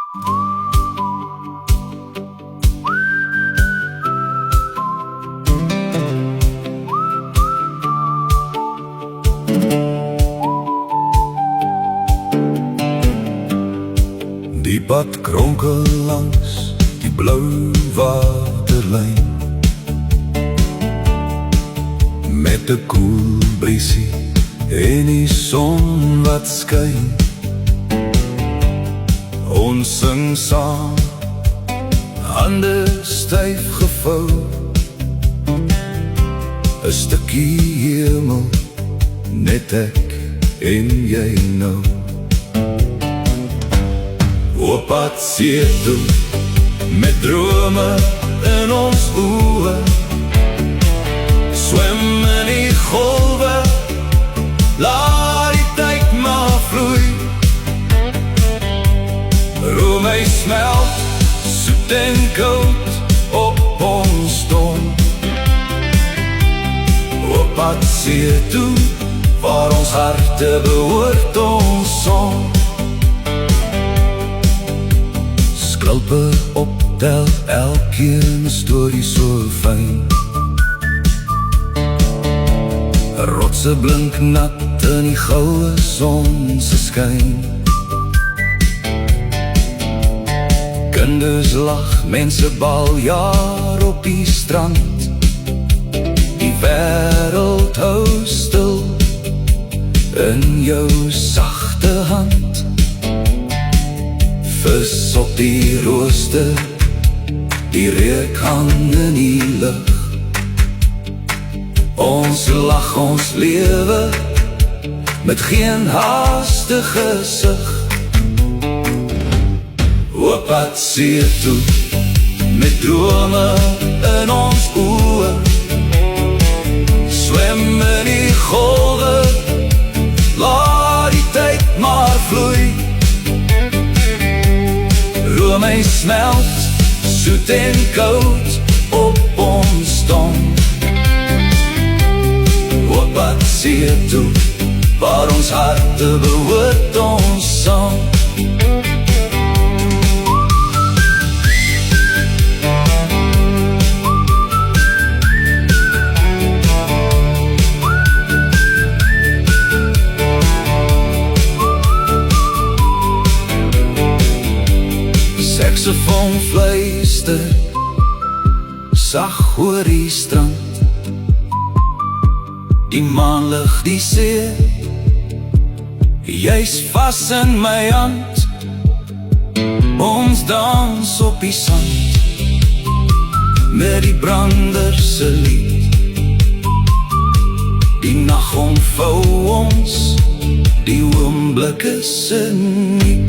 Die pad kronkel langs die blou waterlyn, met 'n koel briesie en die son wat skyn. Ons sing saam, hande styf gevou, 'n stukkie hemel, net ek en jy nou. Op pad see toe, met drome in ons oë, swem in die golwe, laat die tyd maar vloei. Roem hy smelt, soet en koud op ons dom. Op pad see toe, waar ons harte behoort ons song. Skulpe optel, elkeen storie so fyn. Rotse blink nat in die goue son se skyn. Kinders lag, mense bal, jaar op die strand. Die wêreld hou stil in jou sagte hand. Vis op die rooster, die reuk hang in die lug. Ons lag, ons lewe, met geen haastige sug. Op pad see toe, met drome in ons oë, swem in die golwe, laat die tyd maar vloei. Roem hy smelt, soet en koud op ons tong. Op pad see toe, waar ons harte behoort ons song. Saxofoon fluister, sag oor die strand. Die maanlig, die see, jy's vas in my hand. Ons dans op die sand, met die brander se lied. Die nag omvou ons, die oomblik is in nie.